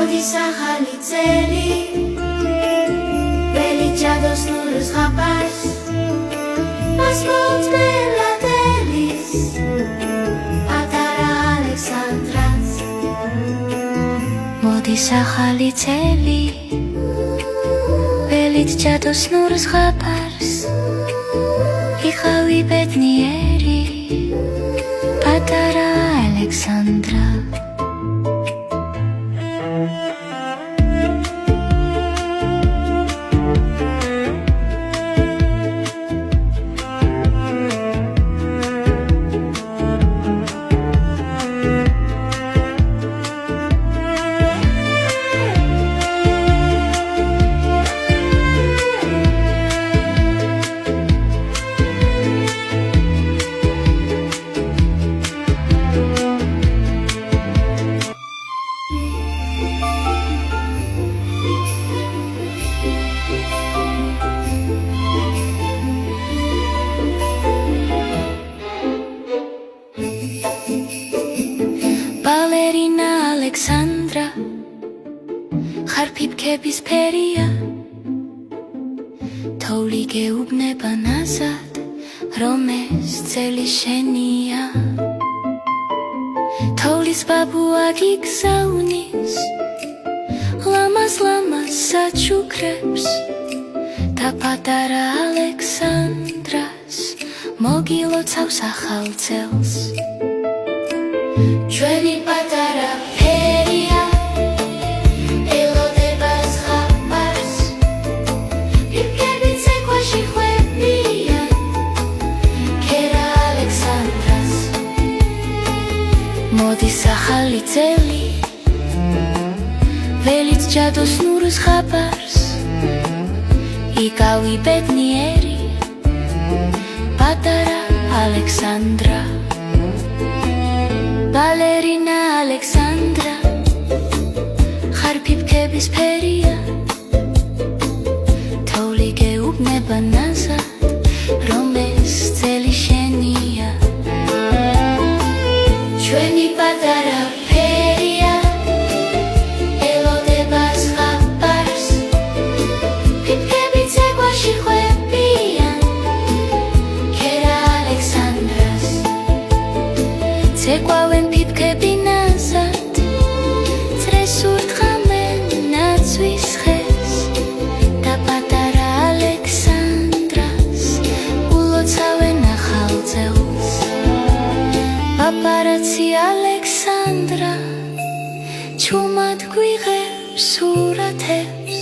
მოდის ახალი წელი ველი ჯადოს ნურის ხაპარს მას მოუწმელადეს პატარა ალექსანდრას მოდის ახალი წელი ველი ჯადოს ნურის ხაპარს იყავი ბედნიერი პატარა ალექსანდრა ბალერინა ალექსანდრა ხარფი ფქების ფერია თოვლი გეუბნება ნაზად რომ ეს წელი შენია თოვლის ბაბუა გიგზავნის ლამაზ საჩუქრებს და პატარა ალექსანდრას მოგილოცავს ახალ წელს ჩვენი პატარა ფერია ელოდებას ხაპარს ფიფქები ცეკვაში ხვევიან ქერა ალექსანდრას მოდის ახალი წელი ველიც ჯადოს ნურის ხაპარს იყავი ბედნიერი პატარა ალექსანდრა ბალერინა ალექსანდრა ხარფი ფქების ფერია თოვლი გეუბნება ნაზად რომ ეს წელი შენია ჩვენი პატარა ფერია ელოდებას ხაპარს ფიფქები ცეკვაში ხვევიან ქერა ალექსანდრას ცეკვავენ ფიფქები ნაზად წრეს ურთხამენ ნაცვის ხეს და პატარა ალექსანდრას ულოცავენ ახალ წელს პაპარაცი ალექსანდრა ჩუმად გვიღებს სურათებს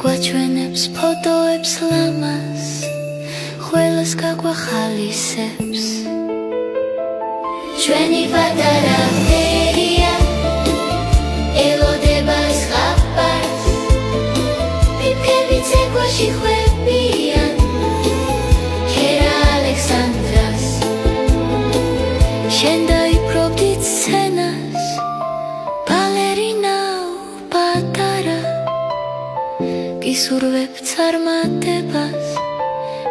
გვაჩვენებს ფოტოებს ლამაზ ყველას გაგვახალისებს ჩვენი პატარა ფერია ელოდებას ხაპარს ფიფქები ცეკვაში ხვევიან ქერა ალექსანდრას შენ დაიპყრობდი სცენას ბალერინაო პატარა გისურვებ წარმატებას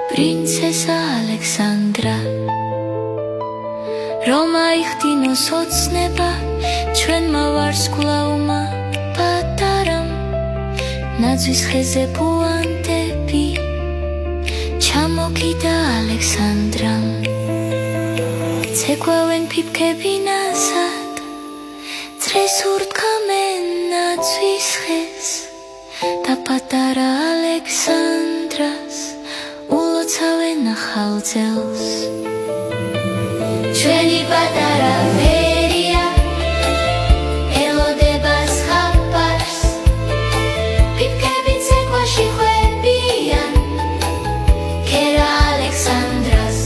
პრინცესა ალექსანდრა რომ აიხდინოს ოცნება ჩვენმა ვარსკვლავმა პატარამ ნაძვის ხეზე ბუანდები ჩამოგიდა ალექსანდრამ ცეკვავენ ფიფქები ნაზად წრეს ურთხამენ ნაძვის ხეს და პატარა ალექსანდრას ულოცავენ ახალ წელს ჩვენი პატარა ფერია ელოდებას ხაპარს ფიფქები ცეკვაში ხვევიან ქერა ალექსანდრას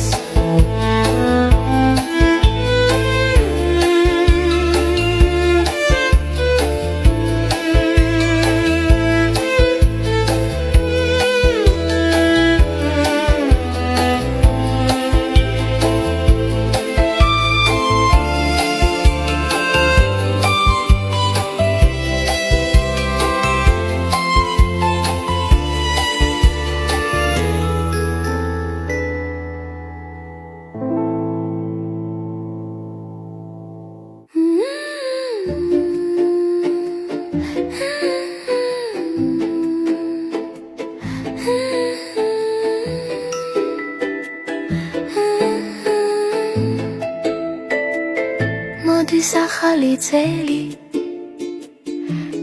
მოდის ახალი წელი,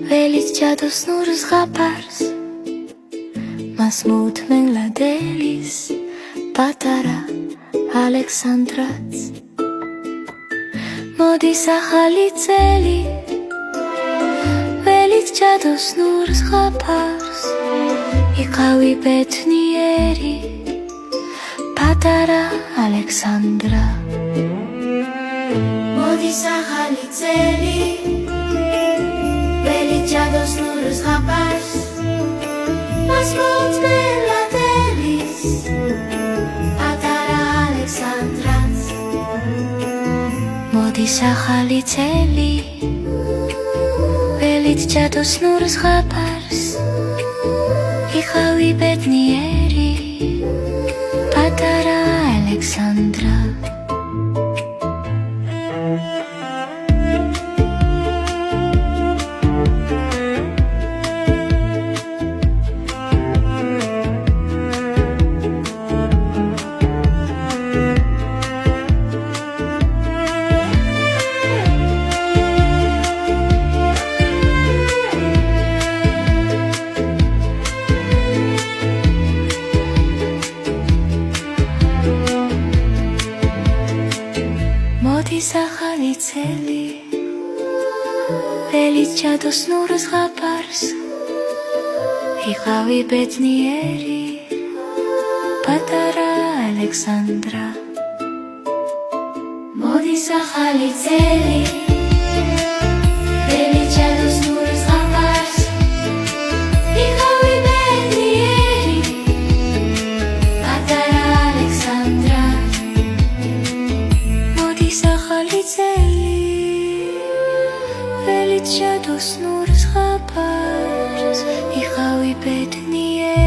ველით ჯადოს ნურ ზღაპარს, მას მოუთმენლადეს პატარა ალექსანდრაც. მოდის ახალი წელი, ველით ჯადოს ნურ ზღაპარს, იყავი ბედნიერი პატარა ალექსანდრა. მოდის ახალი წელი, ველით ჯადოს ნურ ზღაპარს, მას მოუთმენლადეს პატარა ალექსანდრაც. მოდის ახალი წელი, ველით ჯადოს ნურ ზღაპარს, იყავი ბედნიერი პატარა ალექსანდრა. მოდის ახალი წელი, ველით ჯადოს ნურ ზღაპარს, იყავი ბედნიერი პატარა ალექსანდრა. მოდის ახალი წელი, ველით ჯადოს ნურ ზღაპარს, იყავი ბედნიერი პატარა ალექსანდრა. მოდის ახალი წელი, ველით ჯადოს ნურ ზღაპარს, იყავი ბედნიერი